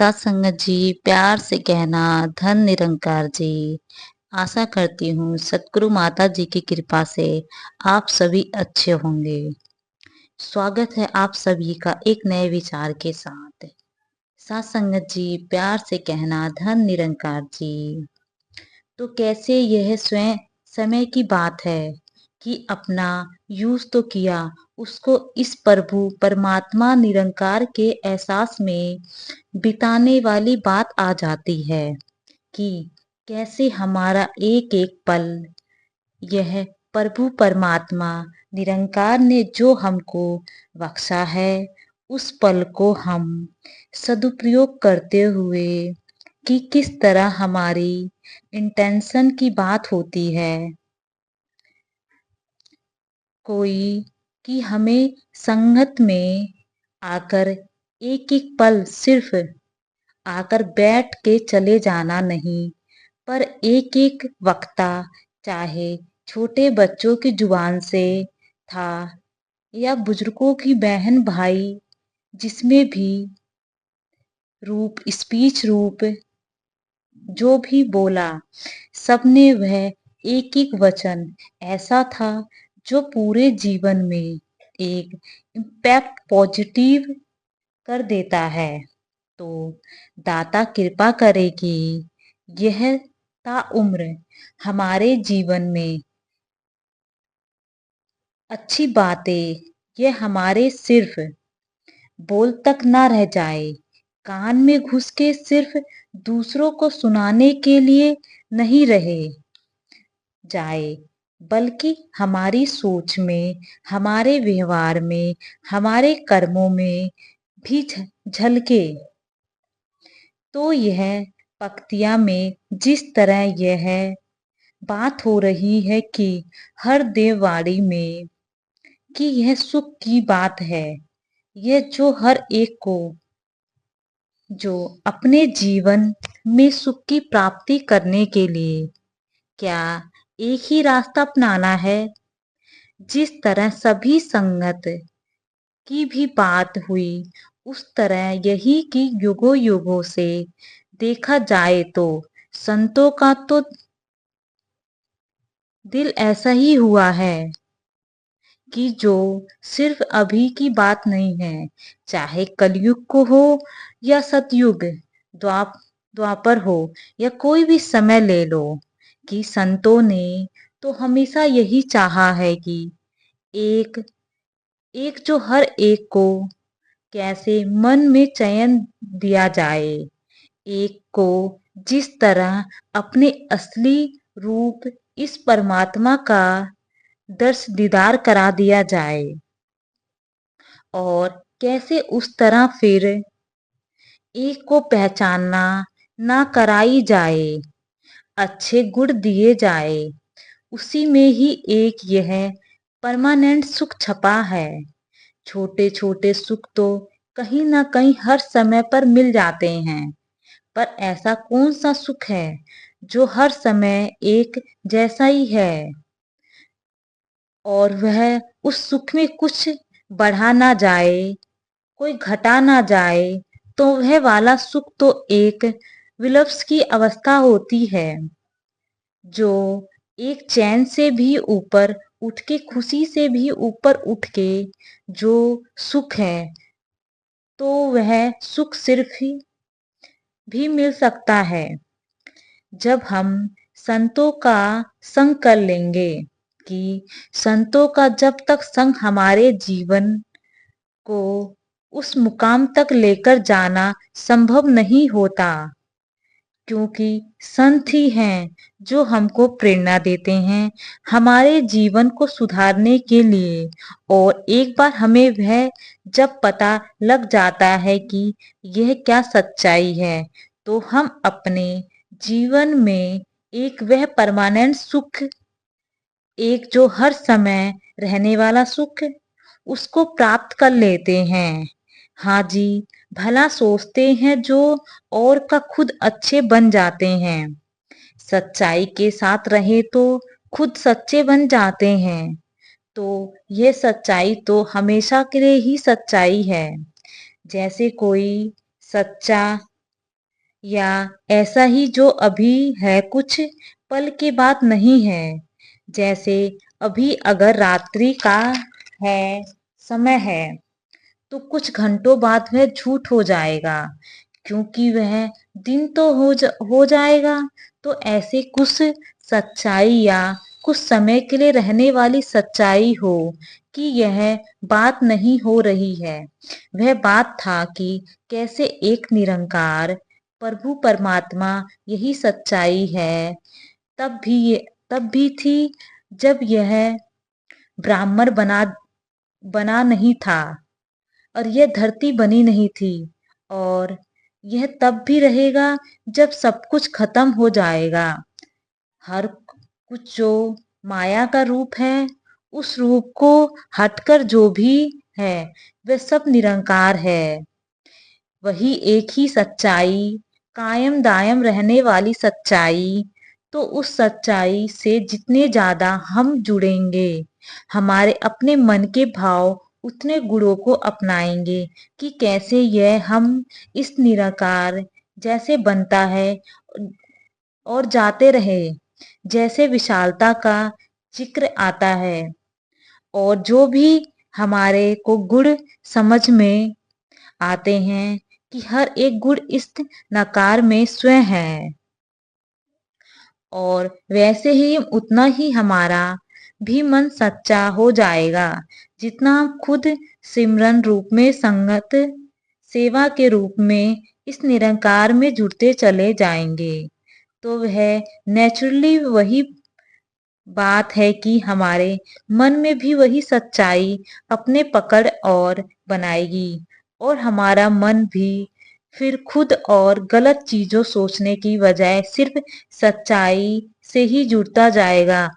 साथ संगत जी, प्यार से कहना धन निरंकार जी। आशा करती हूँ सतगुरु माता जी की कृपा से आप सभी अच्छे होंगे। स्वागत है आप सभी का एक नए विचार के साथ। साथ संगत जी, प्यार से कहना धन निरंकार जी। तो कैसे यह स्वयं समय की बात है कि अपना यूज तो किया, उसको इस प्रभु परमात्मा निरंकार के एहसास में बिताने वाली बात आ जाती है कि कैसे हमारा एक एक पल यह प्रभु परमात्मा निरंकार ने जो हमको बख्शा है, उस पल को हम सदुपयोग करते हुए कि किस तरह हमारी इंटेंशन की बात होती है कोई कि हमें संगत में आकर एक एक पल सिर्फ आकर बैठ के चले जाना नहीं, पर एक एक वक्ता चाहे छोटे बच्चों की जुबान से था या बुजुर्गों की बहन भाई, जिसमें भी रूप स्पीच रूप जो भी बोला, सबने वह एक एक वचन ऐसा था जो पूरे जीवन में एक इम्पैक्ट पॉजिटिव कर देता है। तो दाता कृपा करे कि यह ताउम्र हमारे जीवन में अच्छी बातें ये हमारे सिर्फ बोल तक ना रह जाए, कान में घुस के सिर्फ दूसरों को सुनाने के लिए नहीं रहे जाए, बल्कि हमारी सोच में, हमारे व्यवहार में, हमारे कर्मों में भी झलके। तो यह पंक्तियां में जिस तरह यह बात हो रही है कि हर देववाड़ी में कि यह सुख की बात है, यह जो हर एक को जो अपने जीवन में सुख की प्राप्ति करने के लिए क्या एक ही रास्ता अपनाना है। जिस तरह सभी संगत की भी बात हुई, उस तरह यही कि युगों युगों से देखा जाए तो संतों का तो दिल ऐसा ही हुआ है कि जो सिर्फ अभी की बात नहीं है, चाहे कलयुग को हो या सतयुग, द्वापर हो या कोई भी समय ले लो, कि संतों ने तो हमेशा यही चाहा है कि एक एक जो हर एक को कैसे मन में चयन दिया जाए, एक को जिस तरह अपने असली रूप इस परमात्मा का दर्श दीदार करा दिया जाए, और कैसे उस तरह फिर एक को पहचानना ना कराई जाए, अच्छे गुण दिए जाए, उसी में ही एक यह परमानेंट सुख छपा है। छोटे छोटे सुख तो कहीं ना कहीं हर समय पर मिल जाते हैं, पर ऐसा कौन सा सुख है जो हर समय एक जैसा ही है और वह उस सुख में कुछ बढ़ा ना जाए, कोई घटा ना जाए, तो वह वाला सुख तो एक विलप्स की अवस्था होती है, जो एक चैन से भी ऊपर उठ के, खुशी से भी ऊपर उठ के जो सुख है, तो वह सुख सिर्फ ही भी मिल सकता है जब हम संतों का संग कर लेंगे, कि संतों का जब तक संग हमारे जीवन को उस मुकाम तक लेकर जाना संभव नहीं होता, क्योंकि संत ही हैं जो हमको प्रेरणा देते हैं हमारे जीवन को सुधारने के लिए। और एक बार हमें वह जब पता लग जाता है कि यह क्या सच्चाई है, तो हम अपने जीवन में एक वह परमानेंट सुख, एक जो हर समय रहने वाला सुख, उसको प्राप्त कर लेते हैं। हाँ जी, भला सोचते हैं जो और का खुद अच्छे बन जाते हैं, सच्चाई के साथ रहे तो खुद सच्चे बन जाते हैं। तो यह सच्चाई तो हमेशा के लिए ही सच्चाई है। जैसे कोई सच्चा या ऐसा ही जो अभी है कुछ पल के बाद नहीं है। जैसे अभी अगर रात्रि का है समय है तो कुछ घंटों बाद वह झूठ हो जाएगा, क्योंकि वह दिन तो हो जाएगा। तो ऐसे कुछ सच्चाई या कुछ समय के लिए रहने वाली सच्चाई हो कि यह बात नहीं हो रही है। वह बात था कि कैसे एक निरंकार प्रभु परमात्मा यही सच्चाई है। तब भी थी जब यह ब्राह्मण बना नहीं था और यह धरती बनी नहीं थी, और यह तब भी रहेगा जब सब कुछ खत्म हो जाएगा। हर कुछ जो माया का रूप है, उस रूप को हटकर जो भी है वह सब निरंकार है। वही एक ही सच्चाई, कायम दायम रहने वाली सच्चाई। तो उस सच्चाई से जितने ज्यादा हम जुड़ेंगे, हमारे अपने मन के भाव उतने गुणों को अपनाएंगे कि कैसे यह हम इस निराकार जैसे बनता है और जाते रहे, जैसे विशालता का जिक्र आता है। और जो भी हमारे को गुण समझ में आते हैं कि हर एक गुण इस नकार में स्वयं है, और वैसे ही उतना ही हमारा भी मन सच्चा हो जाएगा जितना हम खुद सिमरन रूप में संगत सेवा के रूप में इस निरंकार में जुड़ते चले जाएंगे। तो वह नेचुरली वही बात है कि हमारे मन में भी वही सच्चाई अपने पकड़ और बनाएगी, और हमारा मन भी फिर खुद और गलत चीजों सोचने की बजाय सिर्फ सच्चाई से ही जुड़ता जाएगा।